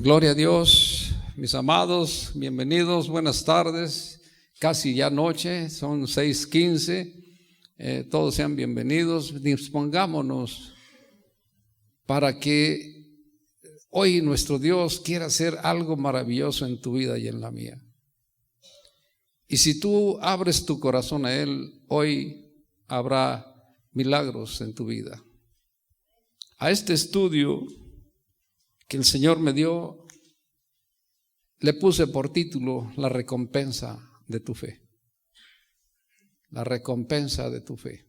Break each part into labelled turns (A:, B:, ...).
A: Gloria a Dios, mis amados, bienvenidos, buenas tardes, casi ya noche, son 6:15, todos sean bienvenidos, dispongámonos para que hoy nuestro Dios quiera hacer algo maravilloso en tu vida y en la mía. Y si tú abres tu corazón a Él, hoy habrá milagros en tu vida. A este estudio que el Señor me dio, le puse por título La recompensa de tu fe. La recompensa de tu fe.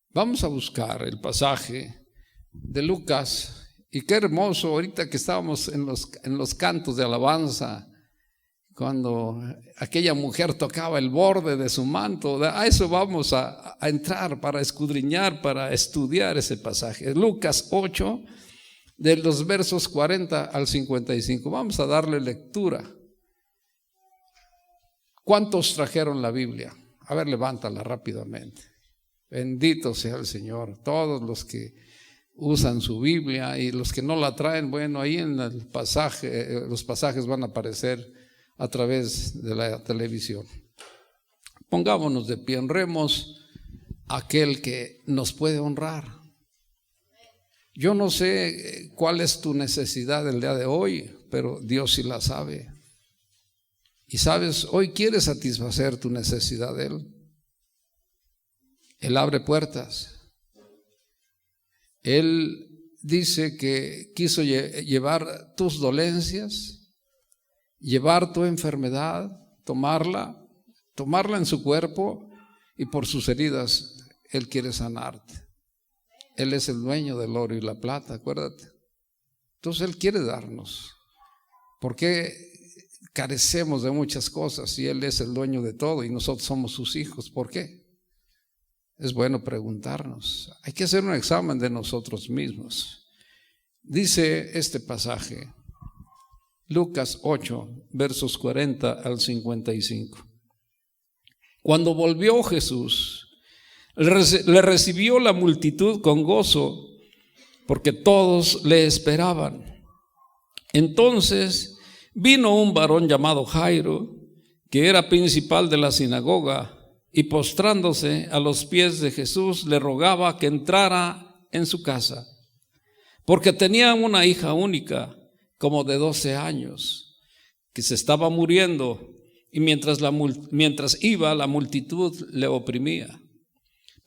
A: Vamos a buscar el pasaje de Lucas, y qué hermoso ahorita que estábamos en los cantos de alabanza, cuando aquella mujer tocaba el borde de su manto. A eso vamos a entrar para escudriñar, para estudiar ese pasaje. Lucas 8, de los versos 40 al 55. Vamos a darle lectura. ¿Cuántos trajeron la Biblia? A ver, levántala rápidamente. Bendito sea el Señor. Todos los que usan su Biblia y los que no la traen, bueno, ahí en el pasaje, los pasajes van a aparecer a través de la televisión. Pongámonos de pie, honremos a aquel que nos puede honrar. Yo no sé cuál es tu necesidad el día de hoy, pero Dios sí la sabe. Y sabes, hoy quiere satisfacer tu necesidad de Él. Él abre puertas. Él dice que quiso llevar tus dolencias, llevar tu enfermedad, tomarla en su cuerpo, y por sus heridas Él quiere sanarte. Él es el dueño del oro y la plata, acuérdate. Entonces Él quiere darnos. ¿Por qué carecemos de muchas cosas si Él es el dueño de todo y nosotros somos sus hijos? ¿Por qué? Es bueno preguntarnos. Hay que hacer un examen de nosotros mismos. Dice este pasaje, Lucas 8, versos 40 al 55. Cuando volvió Jesús, le recibió la multitud con gozo, porque todos le esperaban. Entonces vino un varón llamado Jairo, que era principal de la sinagoga, y postrándose a los pies de Jesús, le rogaba que entrara en su casa, porque tenía una hija única, como de 12 años, que se estaba muriendo, y mientras iba, la multitud le oprimía.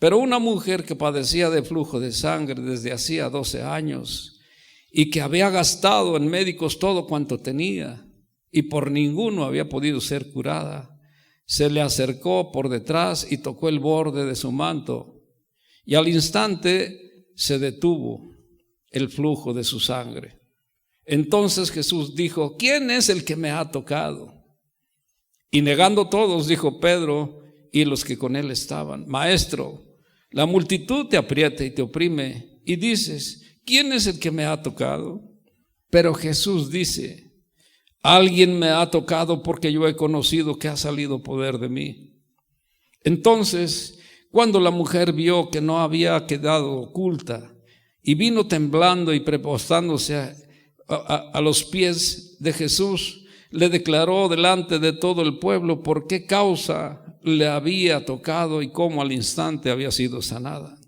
A: Pero una mujer que padecía de flujo de sangre desde hacía 12 años y que había gastado en médicos todo cuanto tenía y por ninguno había podido ser curada, se le acercó por detrás y tocó el borde de su manto, y al instante se detuvo el flujo de su sangre. Entonces Jesús dijo: ¿quién es el que me ha tocado? Y negando todos, dijo Pedro y los que con él estaban: Maestro, la multitud te aprieta y te oprime, y dices: ¿quién es el que me ha tocado? Pero Jesús dice: alguien me ha tocado, porque yo he conocido que ha salido poder de mí. Entonces, cuando la mujer vio que no había quedado oculta, y vino temblando y postrándose a los pies de Jesús, le declaró delante de todo el pueblo por qué causa le había tocado y cómo al instante había sido sanada.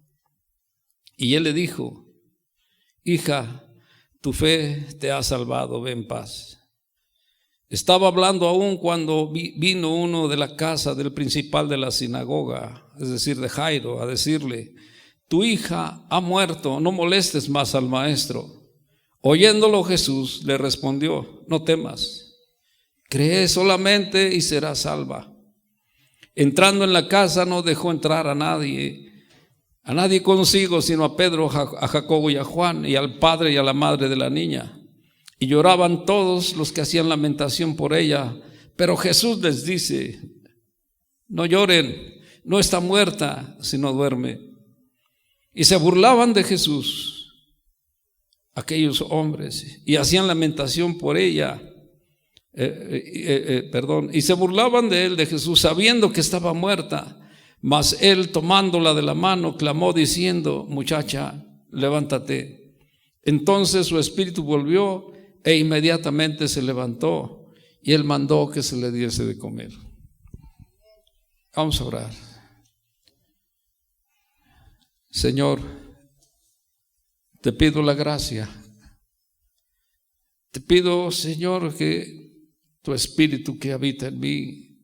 A: Y él le dijo: hija, tu fe te ha salvado, ve en paz. Estaba hablando aún cuando vino uno de la casa del principal de la sinagoga, es decir, de Jairo, a decirle: tu hija ha muerto, no molestes más al maestro. Oyéndolo Jesús le respondió: no temas, cree solamente y serás salva. Entrando en la casa no dejó entrar a nadie consigo, sino a Pedro, a Jacobo y a Juan, y al padre y a la madre de la niña. Y lloraban todos los que hacían lamentación por ella. Pero Jesús les dice: no lloren, no está muerta, sino duerme. Y se burlaban de Jesús aquellos hombres, y hacían lamentación por ella. Y se burlaban de él, de Jesús, sabiendo que estaba muerta. Mas él, tomándola de la mano, clamó diciendo: muchacha, levántate. Entonces su espíritu volvió E inmediatamente se levantó y él mandó que se le diese de comer. Vamos a orar. Señor, te pido la gracia. Te pido, Señor, que tu Espíritu que habita en mí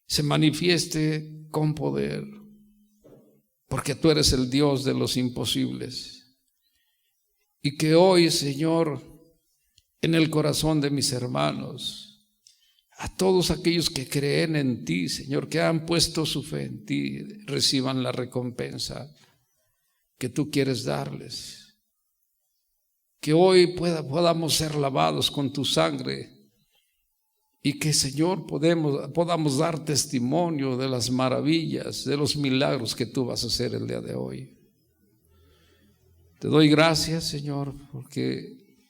A: se manifieste con poder, porque tú eres el Dios de los imposibles. Y que hoy, Señor, en el corazón de mis hermanos, a todos aquellos que creen en ti, Señor, que han puesto su fe en ti, reciban la recompensa que tú quieres darles. Que hoy podamos ser lavados con tu sangre y que, Señor, podamos dar testimonio de las maravillas, de los milagros que tú vas a hacer el día de hoy. Te doy gracias, Señor, porque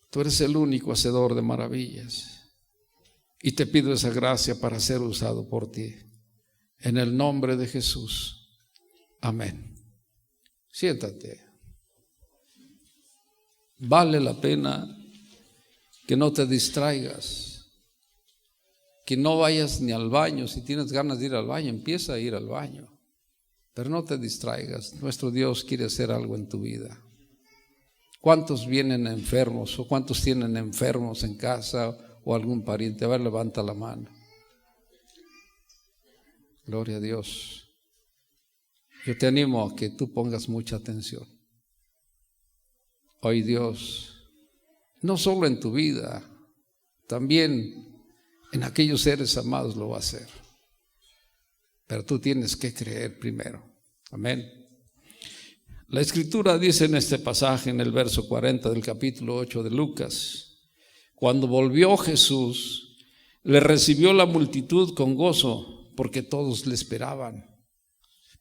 A: tú eres el único hacedor de maravillas. Y te pido esa gracia para ser usado por ti. En el nombre de Jesús. Amén. Siéntate. Vale la pena que no te distraigas, que no vayas ni al baño. Si tienes ganas de ir al baño, empieza a ir al baño, pero no te distraigas. Nuestro Dios quiere hacer algo en tu vida. ¿Cuántos vienen enfermos o cuántos tienen enfermos en casa o algún pariente? A ver, levanta la mano. Gloria a Dios. Yo te animo a que tú pongas mucha atención. Hoy Dios, no solo en tu vida, también en aquellos seres amados lo va a hacer. Pero tú tienes que creer primero. Amén. La Escritura dice en este pasaje, en el verso 40 del capítulo 8 de Lucas: cuando volvió Jesús, le recibió la multitud con gozo, porque todos le esperaban.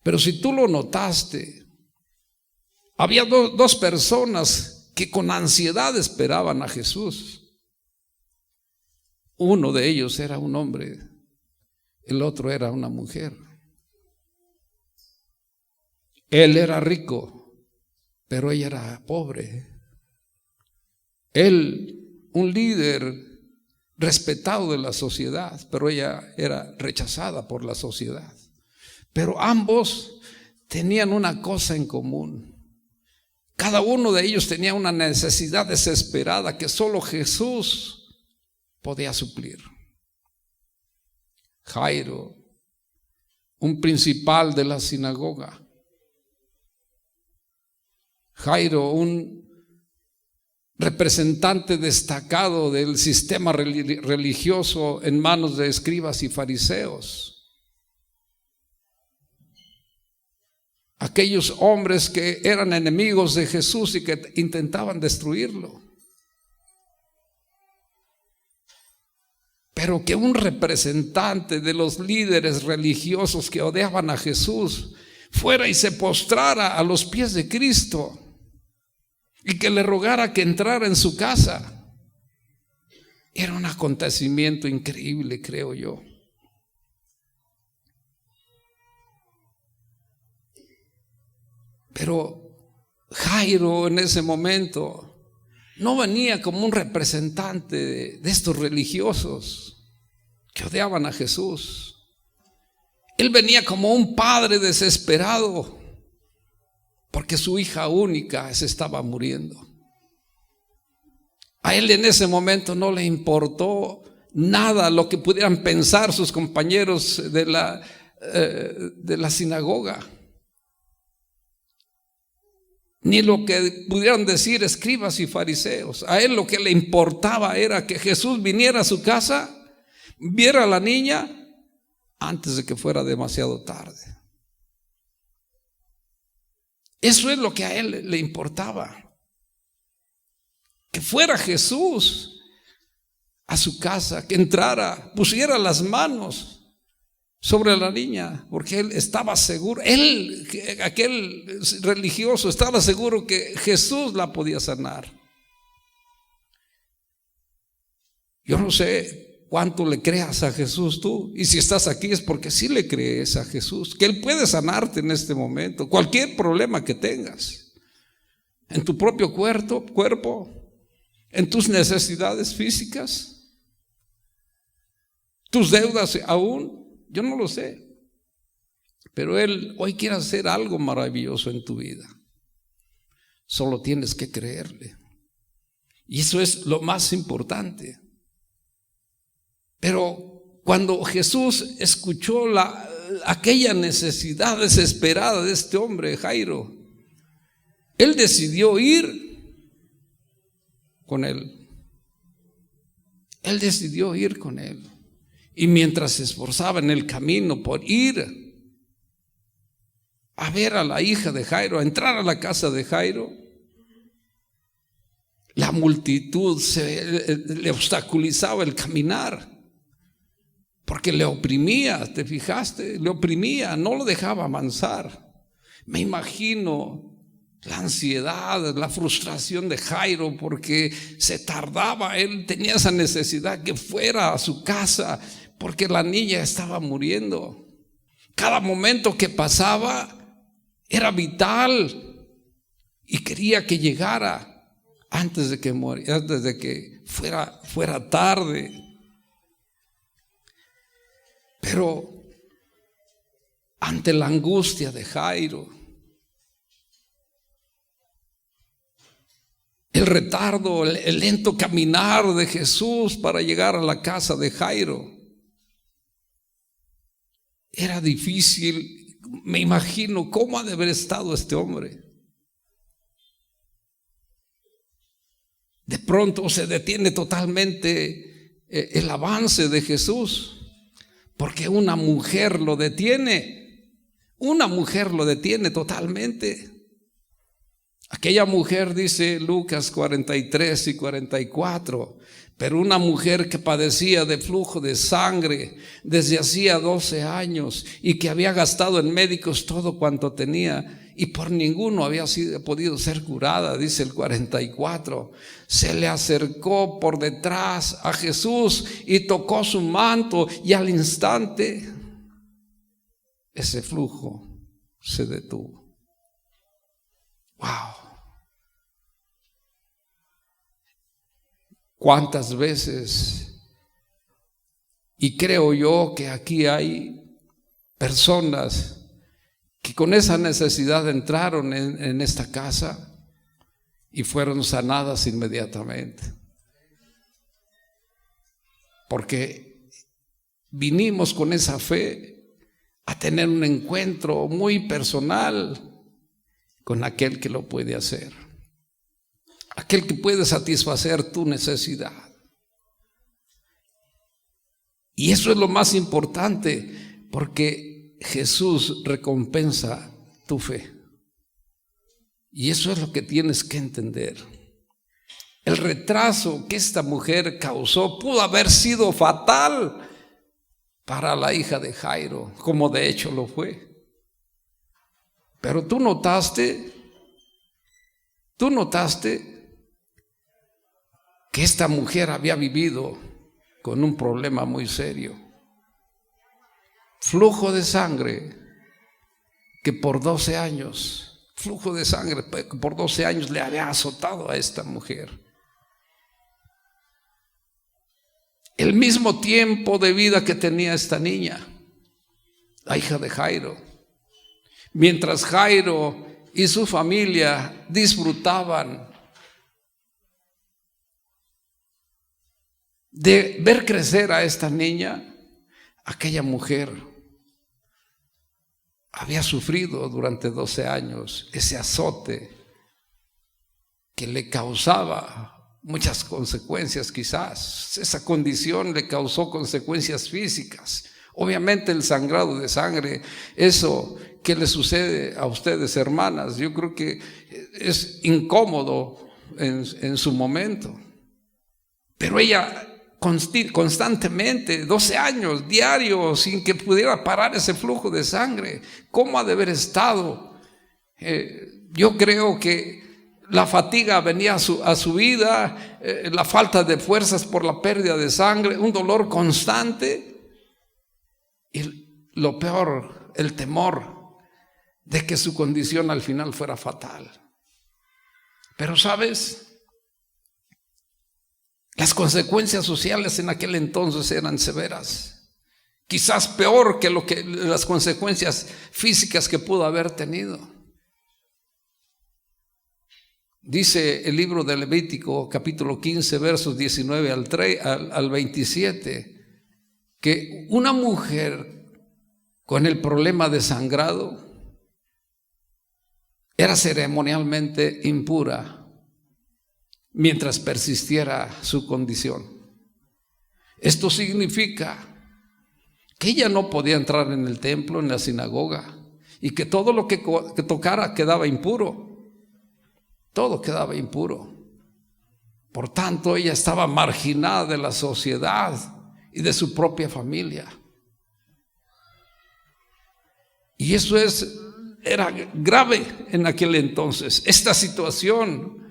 A: Pero si tú lo notaste, había dos personas que con ansiedad esperaban a Jesús. Uno de ellos era un hombre, el otro era una mujer. Él era rico, pero ella era pobre. Él, un líder respetado de la sociedad, pero ella era rechazada por la sociedad. Pero ambos tenían una cosa en común. Cada uno de ellos tenía una necesidad desesperada que solo Jesús podía suplir. Jairo, un principal de la sinagoga. Jairo, un representante destacado del sistema religioso en manos de escribas y fariseos. Aquellos hombres que eran enemigos de Jesús y que intentaban destruirlo. Pero que un representante de los líderes religiosos que odiaban a Jesús fuera y se postrara a los pies de Cristo y que le rogara que entrara en su casa, era un acontecimiento increíble, creo yo. Pero Jairo en ese momento no venía como un representante de estos religiosos que odiaban a Jesús. Él venía como un padre desesperado porque su hija única se estaba muriendo. A él en ese momento no le importó nada lo que pudieran pensar sus compañeros de la sinagoga, ni lo que pudieran decir escribas y fariseos. A él lo que le importaba era que Jesús viniera a su casa, viera a la niña antes de que fuera demasiado tarde. Eso es lo que a él le importaba, que fuera Jesús a su casa, que entrara, pusiera las manos sobre la niña, porque él estaba seguro, aquel religioso estaba seguro que Jesús la podía sanar. Yo no sé cuánto le creas a Jesús tú, y si estás aquí es porque sí le crees a Jesús, que Él puede sanarte en este momento, cualquier problema que tengas, en tu propio cuerpo, en tus necesidades físicas, tus deudas aún, yo no lo sé. Pero Él hoy quiere hacer algo maravilloso en tu vida. Solo tienes que creerle. Y eso es lo más importante. Pero cuando Jesús escuchó aquella necesidad desesperada de este hombre, Jairo, Él decidió ir con él. Él decidió ir con él. Y mientras se esforzaba en el camino por ir a ver a la hija de Jairo, a entrar a la casa de Jairo, la multitud le obstaculizaba el caminar, porque le oprimía, ¿te fijaste? Le oprimía, no lo dejaba avanzar. Me imagino la ansiedad, la frustración de Jairo, porque se tardaba, él tenía esa necesidad que fuera a su casa, porque la niña estaba muriendo. Cada momento que pasaba era vital y quería que llegara antes de que muriera, antes de que fuera tarde. Pero ante la angustia de Jairo, el retardo, el lento caminar de Jesús para llegar a la casa de Jairo, era difícil. Me imagino cómo ha de haber estado este hombre. De pronto se detiene totalmente el avance de Jesús, porque una mujer lo detiene. Una mujer lo detiene totalmente. Aquella mujer, dice Lucas 43 y 44, pero una mujer que padecía de flujo de sangre desde hacía 12 años y que había gastado en médicos todo cuanto tenía y por ninguno había podido ser curada, dice el 44, se le acercó por detrás a Jesús y tocó su manto, y al instante ese flujo se detuvo. ¡Wow! ¿Cuántas veces? Y creo yo que aquí hay personas que con esa necesidad entraron en esta casa y fueron sanadas inmediatamente. Porque vinimos con esa fe a tener un encuentro muy personal con aquel que lo puede hacer, aquel que puede satisfacer tu necesidad. Y eso es lo más importante, porque Jesús recompensa tu fe. Y eso es lo que tienes que entender. El retraso que esta mujer causó pudo haber sido fatal para la hija de Jairo, como de hecho lo fue. Pero tú notaste que esta mujer había vivido con un problema muy serio. Flujo de sangre que por 12 años, flujo de sangre que por 12 años le había azotado a esta mujer. El mismo tiempo de vida que tenía esta niña, la hija de Jairo. Mientras Jairo y su familia disfrutaban de ver crecer a esta niña, aquella mujer había sufrido durante 12 años ese azote que le causaba muchas consecuencias. Quizás esa condición le causó consecuencias físicas. Obviamente el sangrado de sangre, eso que le sucede a ustedes, hermanas, yo creo que es incómodo en su momento. Pero ella constantemente, 12 años, diarios, sin que pudiera parar ese flujo de sangre. ¿Cómo ha de haber estado? Yo creo que la fatiga venía a su vida, la falta de fuerzas por la pérdida de sangre, un dolor constante y lo peor, el temor de que su condición al final fuera fatal. Pero ¿sabes? Las consecuencias sociales en aquel entonces eran severas, quizás peor que las consecuencias físicas que pudo haber tenido. Dice el libro de Levítico, capítulo 15, versos 19 al 27, que una mujer con el problema de sangrado era ceremonialmente impura mientras persistiera su condición. Esto significa que ella no podía entrar en el templo, en la sinagoga, y que todo lo que tocara quedaba impuro. Todo quedaba impuro. Por tanto, ella estaba marginada de la sociedad y de su propia familia. Y eso era grave en aquel entonces. Esta situación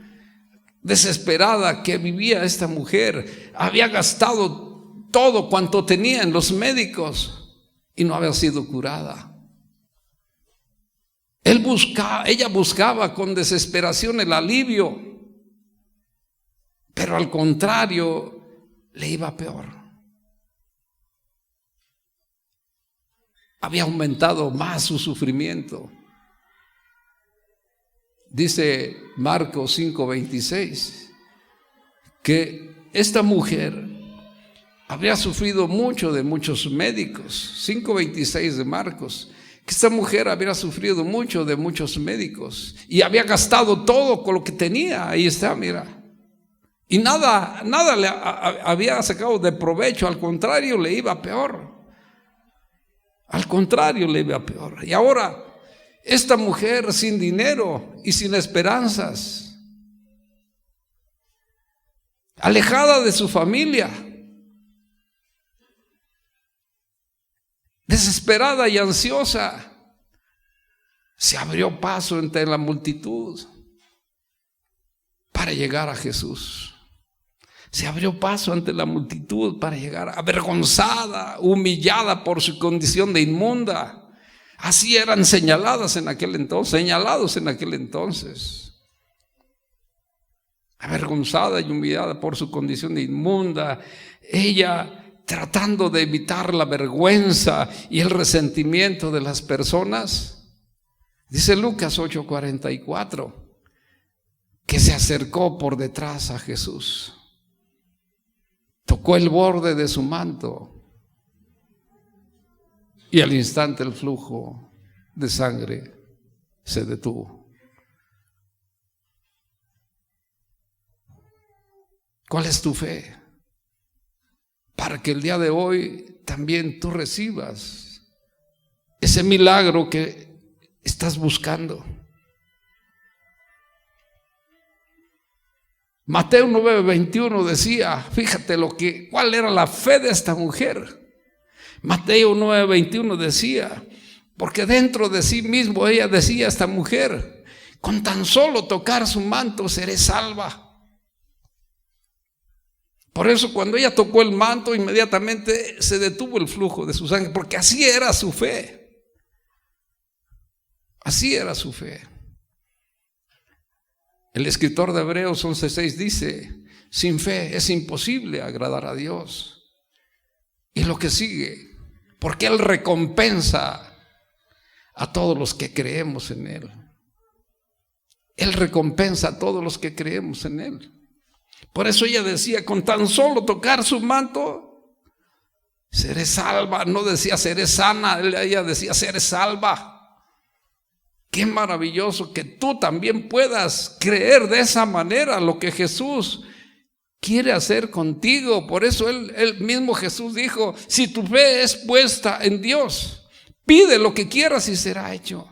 A: desesperada que vivía esta mujer, había gastado todo cuanto tenía en los médicos y no había sido curada. Ella buscaba con desesperación el alivio, pero al contrario, le iba peor. Había aumentado más su sufrimiento. Dice Marcos 5:26 que esta mujer había sufrido mucho de muchos médicos. 5:26 de Marcos, que esta mujer había sufrido mucho de muchos médicos y había gastado todo con lo que tenía. Ahí está, mira. Y nada le había sacado de provecho, al contrario, le iba peor. Al contrario, le iba peor. Y ahora, esta mujer sin dinero y sin esperanzas, alejada de su familia, desesperada y ansiosa, se abrió paso entre la multitud para llegar a Jesús. Se abrió paso ante la multitud para llegar, avergonzada, humillada por su condición de inmunda. Así eran señalados en aquel entonces. Avergonzada y humillada por su condición de inmunda, ella tratando de evitar la vergüenza y el resentimiento de las personas. Dice Lucas 8:44 que se acercó por detrás a Jesús, tocó el borde de su manto y al instante el flujo de sangre se detuvo. ¿Cuál es tu fe? Para que el día de hoy también tú recibas ese milagro que estás buscando. Mateo 9:21 decía, fíjate cuál era la fe de esta mujer. Mateo 9:21 decía, porque dentro de sí mismo ella decía, esta mujer, con tan solo tocar su manto seré salva. Por eso cuando ella tocó el manto, inmediatamente se detuvo el flujo de su sangre, porque así era su fe. Así era su fe. El escritor de Hebreos 11:6 dice, sin fe es imposible agradar a Dios. Y lo que sigue, porque Él recompensa a todos los que creemos en Él. Él recompensa a todos los que creemos en Él. Por eso ella decía, con tan solo tocar su manto, seré salva. No decía seré sana, ella decía seré salva. Qué maravilloso que tú también puedas creer de esa manera lo que Jesús quiere hacer contigo. Por eso él mismo Jesús dijo, si tu fe es puesta en Dios, pide lo que quieras y será hecho.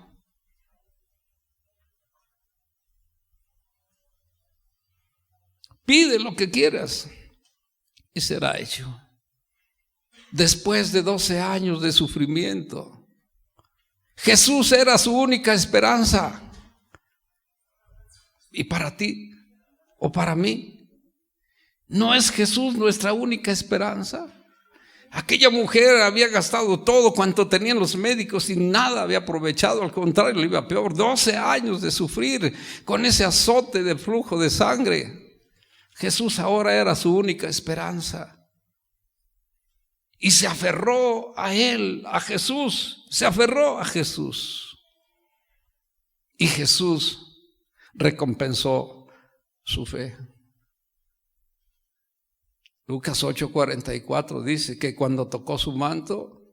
A: Pide lo que quieras y será hecho. Después de 12 años de sufrimiento, Jesús era su única esperanza. Y para ti o para mí, ¿no es Jesús nuestra única esperanza? Aquella mujer había gastado todo cuanto tenían los médicos y nada había aprovechado, al contrario, le iba peor. 12 años de sufrir con ese azote de flujo de sangre. Jesús ahora era su única esperanza. Y se aferró a él, a Jesús. Se aferró a Jesús. Y Jesús recompensó su fe. Lucas 8:44 dice que cuando tocó su manto,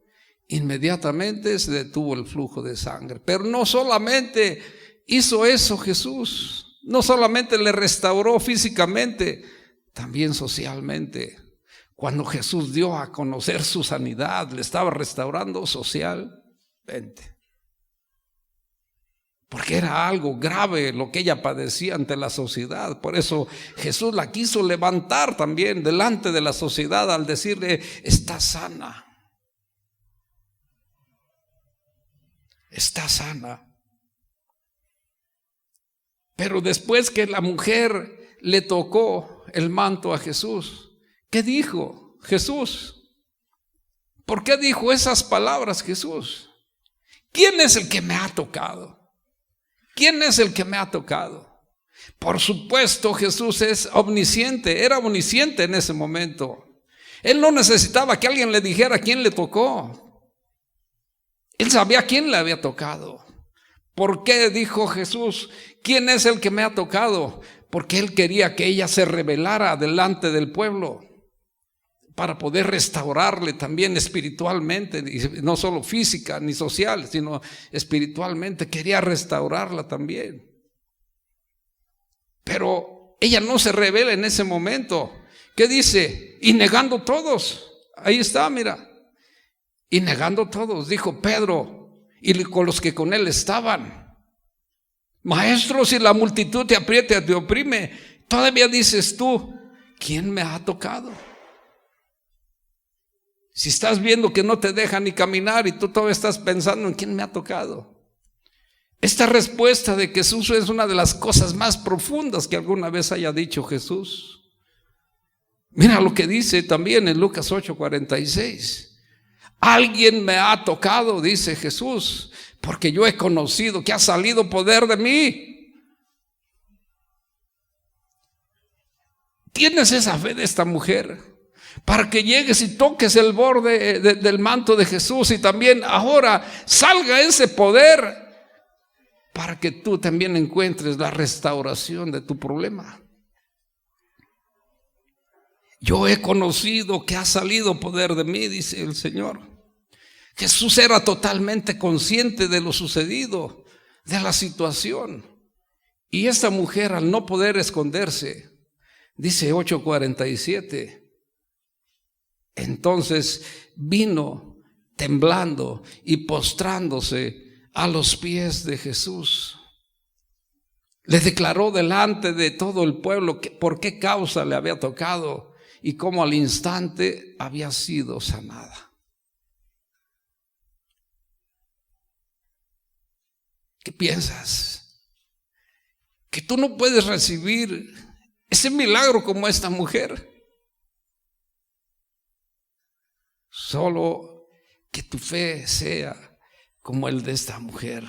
A: inmediatamente se detuvo el flujo de sangre. Pero no solamente hizo eso Jesús, no solamente le restauró físicamente, también socialmente. Cuando Jesús dio a conocer su sanidad, le estaba restaurando socialmente. Porque era algo grave lo que ella padecía ante la sociedad. Por eso Jesús la quiso levantar también delante de la sociedad al decirle: está sana. Está sana. Pero después que la mujer le tocó el manto a Jesús, ¿qué dijo Jesús? ¿Por qué dijo esas palabras Jesús? ¿Quién es el que me ha tocado? ¿Quién es el que me ha tocado? Por supuesto, Jesús es omnisciente, era omnisciente en ese momento. Él no necesitaba que alguien le dijera quién le tocó. Él sabía quién le había tocado. ¿Por qué dijo Jesús: ¿quién es el que me ha tocado? Porque él quería que ella se revelara delante del pueblo para poder restaurarle también espiritualmente, y no solo física ni social, sino espiritualmente. Quería restaurarla también. Pero ella no se revela en ese momento. ¿Qué dice? Y negando todos. Ahí está, mira. Y negando todos, dijo Pedro y con los que con él estaban: Maestro, si la multitud te aprieta, te oprime, todavía dices tú: ¿quién me ha tocado? Si estás viendo que no te dejan ni caminar y tú todavía estás pensando en quién me ha tocado. Esta respuesta de Jesús es una de las cosas más profundas que alguna vez haya dicho Jesús. Mira lo que dice también en Lucas 8:46. Alguien me ha tocado, dice Jesús, porque yo he conocido que ha salido poder de mí. ¿Tienes esa fe de esta mujer? Para que llegues y toques el borde del manto de Jesús y también ahora salga ese poder para que tú también encuentres la restauración de tu problema. Yo he conocido que ha salido poder de mí, dice el Señor. Jesús era totalmente consciente de lo sucedido, de la situación. Y esta mujer, al no poder esconderse, dice 8:47, entonces vino temblando y postrándose a los pies de Jesús. Le declaró delante de todo el pueblo por qué causa le había tocado y cómo al instante había sido sanada. ¿Qué piensas? ¿Que tú no puedes recibir ese milagro como esta mujer? Solo que tu fe sea como el de esta mujer,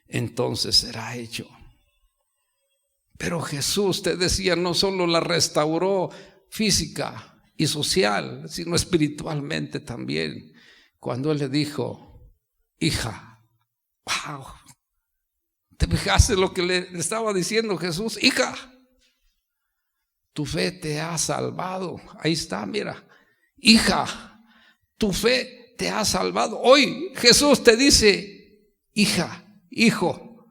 A: entonces será hecho. Pero Jesús, te decía, no solo la restauró física y social, sino espiritualmente también. Cuando Él le dijo: hija, wow, ¿te fijaste lo que le estaba diciendo Jesús? Hija, tu fe te ha salvado. Ahí está, mira. Hija, tu fe te ha salvado. Hoy Jesús te dice: hija, hijo,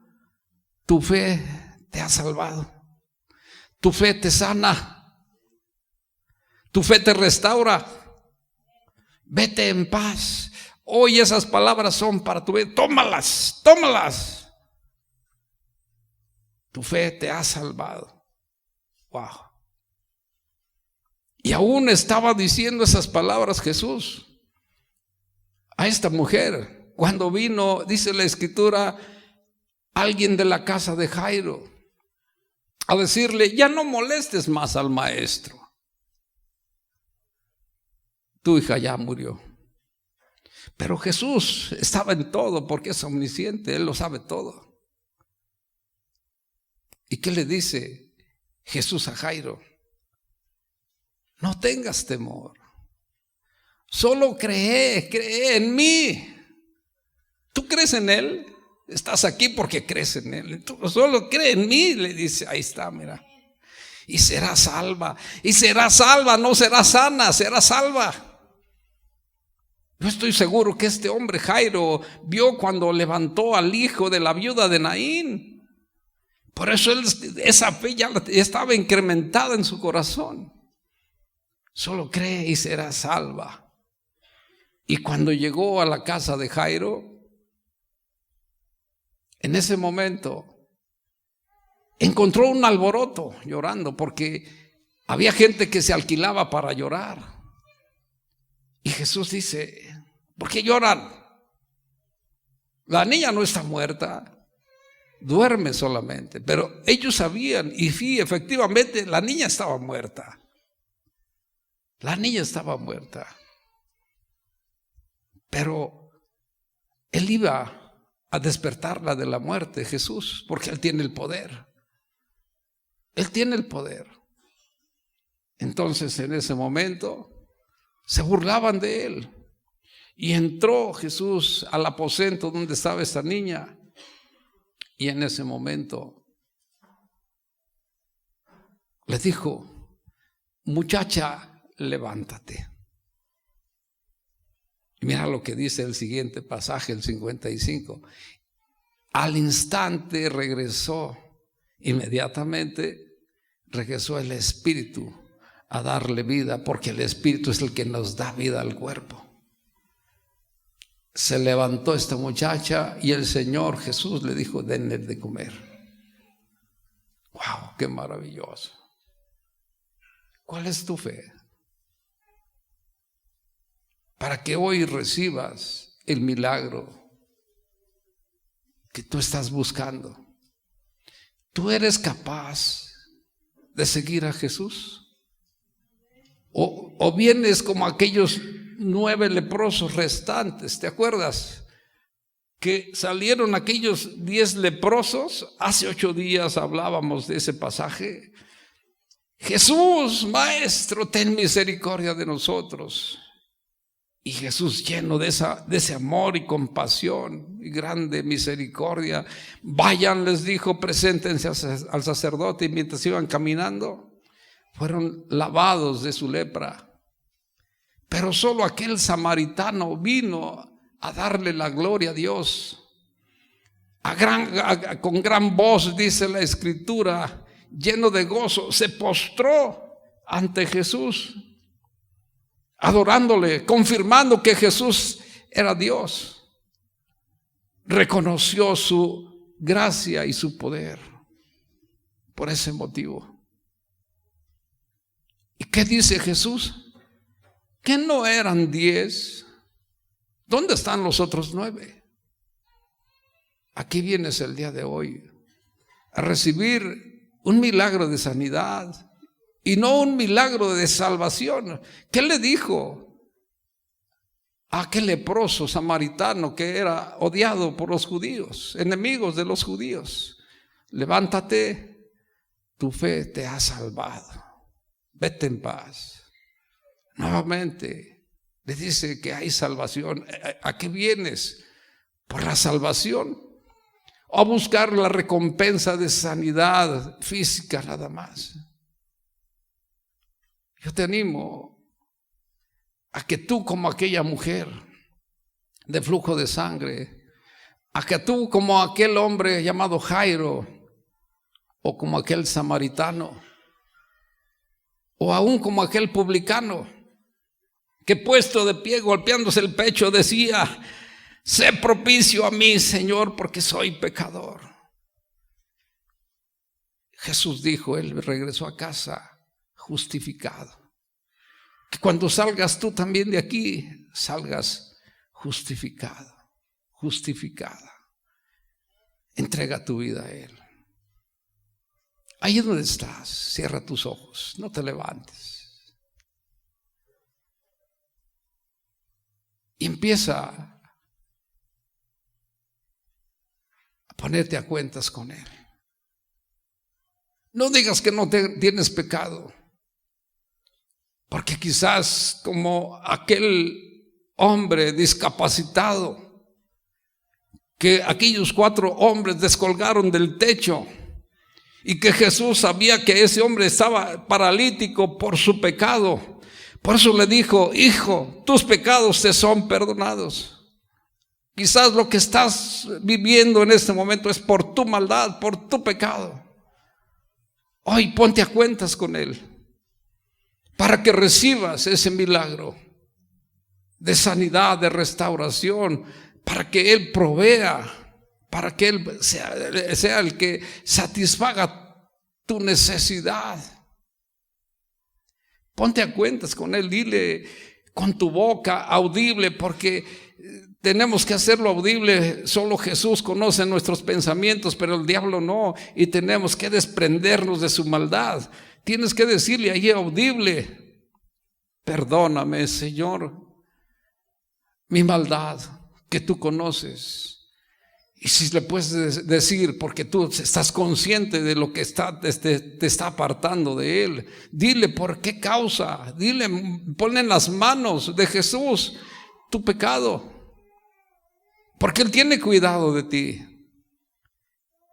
A: tu fe te ha salvado. Tu fe te sana. Tu fe te restaura. Vete en paz. Hoy esas palabras son para tu vida. Tómalas, tómalas. Tu fe te ha salvado. Wow. Y aún estaba diciendo esas palabras Jesús a esta mujer cuando vino, dice la Escritura, alguien de la casa de Jairo a decirle: ya no molestes más al maestro, tu hija ya murió. Pero Jesús estaba en todo porque es omnisciente, Él lo sabe todo. ¿Y qué le dice Jesús a Jairo? No tengas temor. Solo cree en mí. ¿Tú crees en Él? Estás aquí porque crees en Él. Tú solo cree en mí, le dice. Ahí está, mira. Y serás salva. Y serás salva, no serás sana, serás salva. Yo estoy seguro que este hombre Jairo vio cuando levantó al hijo de la viuda de Naín. Por eso esa fe ya estaba incrementada en su corazón. Solo cree y será salva. Y cuando llegó a la casa de Jairo, en ese momento encontró un alboroto llorando, porque había gente que se alquilaba para llorar. Y Jesús dice: ¿por qué lloran? La niña no está muerta, duerme solamente. Pero ellos sabían, y sí, efectivamente la niña estaba muerta. La niña estaba muerta. Pero Él iba a despertarla de la muerte, Jesús, porque Él tiene el poder. Él tiene el poder. Entonces, en ese momento se burlaban de Él. Y entró Jesús al aposento donde estaba esta niña. Y en ese momento le dijo: muchacha, levántate. Y mira lo que dice el siguiente pasaje, el 55. Al instante regresó, inmediatamente regresó el Espíritu a darle vida, porque el Espíritu es el que nos da vida al cuerpo. Se levantó esta muchacha y el Señor Jesús le dijo: denle de comer. ¡Wow! ¡Qué maravilloso! ¿Cuál es tu fe? Para que hoy recibas el milagro que tú estás buscando. ¿Tú eres capaz de seguir a Jesús? ¿O vienes como aquellos 9 leprosos restantes? ¿Te acuerdas? Que salieron aquellos 10 leprosos. Hace 8 días hablábamos de ese pasaje. Jesús, Maestro, ten misericordia de nosotros. Y Jesús, lleno de ese amor y compasión y grande misericordia, vayan, les dijo, preséntense al sacerdote. Y mientras iban caminando, fueron lavados de su lepra. Pero solo aquel samaritano vino a darle la gloria a Dios. Con gran voz, dice la Escritura, lleno de gozo, se postró ante Jesús, adorándole, confirmando que Jesús era Dios. Reconoció su gracia y su poder por ese motivo. ¿Y qué dice Jesús? ¿Que no eran 10? ¿Dónde están los otros 9? Aquí vienes el día de hoy a recibir un milagro de sanidad y no un milagro de salvación. ¿Qué le dijo a aquel leproso samaritano que era odiado por los judíos, enemigos de los judíos? Levántate, tu fe te ha salvado, vete en paz. Nuevamente le dice que hay salvación. ¿A qué vienes? ¿Por la salvación? ¿O a buscar la recompensa de sanidad física nada más? Yo te animo a que tú, como aquella mujer de flujo de sangre, a que tú, como aquel hombre llamado Jairo, o como aquel samaritano, o aún como aquel publicano, que puesto de pie, golpeándose el pecho, decía: sé propicio a mí, Señor, porque soy pecador. Jesús dijo, él regresó a casa justificado. Que cuando salgas tú también de aquí, salgas justificado, justificada. Entrega tu vida a Él. Ahí donde estás, cierra tus ojos, no te levantes. Y empieza a ponerte a cuentas con Él. No digas que no tienes pecado. Porque quizás como aquel hombre discapacitado, que aquellos 4 hombres descolgaron del techo, y que Jesús sabía que ese hombre estaba paralítico por su pecado. Por eso le dijo: hijo, tus pecados te son perdonados. Quizás lo que estás viviendo en este momento es por tu maldad, por tu pecado. Hoy ponte a cuentas con Él para que recibas ese milagro de sanidad, de restauración, para que Él provea, para que Él sea el que satisfaga tu necesidad. Ponte a cuentas con Él, dile con tu boca audible, porque tenemos que hacerlo audible. Solo Jesús conoce nuestros pensamientos, pero el diablo no, y tenemos que desprendernos de su maldad. Tienes que decirle ahí audible: perdóname, Señor, mi maldad que tú conoces. Y si le puedes decir, porque tú estás consciente de lo que te está apartando de Él, dile por qué causa, dile, ponle en las manos de Jesús tu pecado, porque Él tiene cuidado de ti.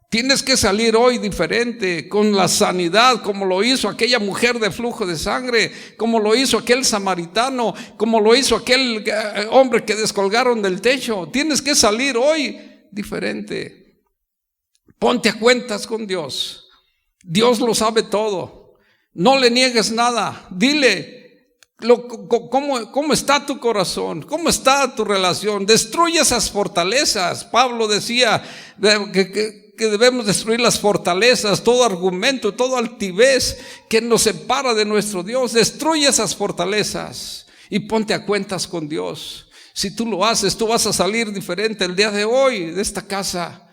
A: Tienes que salir hoy diferente, con la sanidad, como lo hizo aquella mujer de flujo de sangre, como lo hizo aquel samaritano, como lo hizo aquel hombre que descolgaron del techo. Tienes que salir hoy diferente. Ponte a cuentas con Dios. Dios lo sabe todo. No le niegues nada. Dile cómo está tu corazón, cómo está tu relación. Destruye esas fortalezas. Pablo decía que debemos destruir las fortalezas, todo argumento, toda altivez que nos separa de nuestro Dios. Destruye esas fortalezas y ponte a cuentas con Dios. Si tú lo haces, tú vas a salir diferente el día de hoy de esta casa.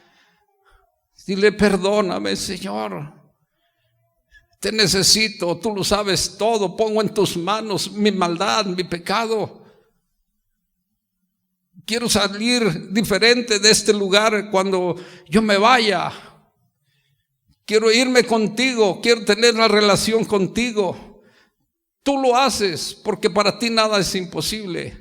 A: Dile: perdóname, Señor, te necesito, tú lo sabes todo, pongo en tus manos mi maldad, mi pecado. Quiero salir diferente de este lugar cuando yo me vaya. Quiero irme contigo, quiero tener una relación contigo. Tú lo haces porque para ti nada es imposible.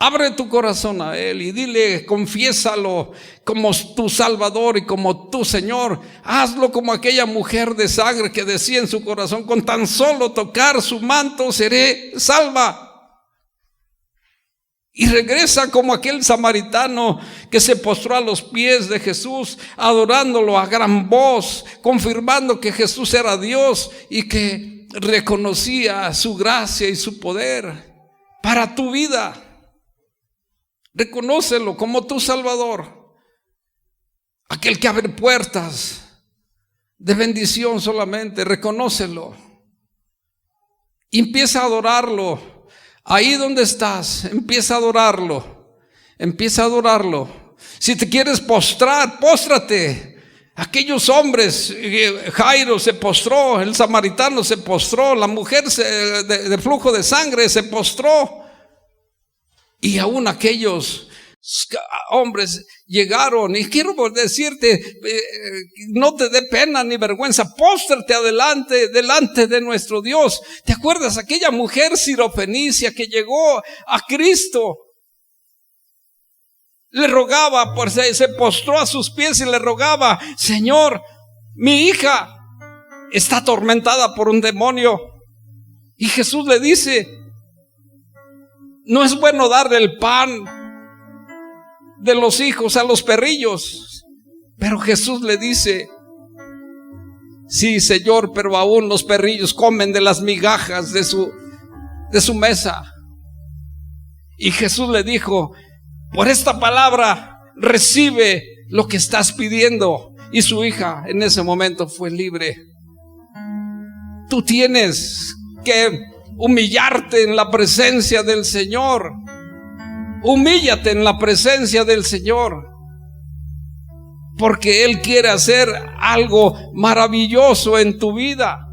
A: Abre tu corazón a Él y dile, confiésalo como tu Salvador y como tu Señor. Hazlo como aquella mujer de sangre que decía en su corazón: con tan solo tocar su manto seré salva. Y regresa como aquel samaritano que se postró a los pies de Jesús, adorándolo a gran voz, confirmando que Jesús era Dios y que reconocía su gracia y su poder para tu vida. Reconócelo como tu Salvador, aquel que abre puertas de bendición solamente. Reconócelo. Empieza a adorarlo. Ahí donde estás, empieza a adorarlo. Empieza a adorarlo. Si te quieres postrar, póstrate. Aquellos hombres, Jairo se postró, el samaritano se postró, la mujer de flujo de sangre se postró. Y aún aquellos hombres llegaron. Y quiero decirte, no te dé pena ni vergüenza, póstrate delante de nuestro Dios. ¿Te acuerdas aquella mujer sirofenicia que llegó a Cristo? Le rogaba, se postró a sus pies y le rogaba: Señor, mi hija está atormentada por un demonio. Y Jesús le dice: no es bueno darle el pan de los hijos a los perrillos. Pero Jesús le dice: sí, Señor, pero aún los perrillos comen de las migajas de su mesa. Y Jesús le dijo: por esta palabra recibe lo que estás pidiendo. Y su hija en ese momento fue libre. Tú tienes que humillarte en la presencia del Señor. Humíllate en la presencia del Señor, porque Él quiere hacer algo maravilloso en tu vida.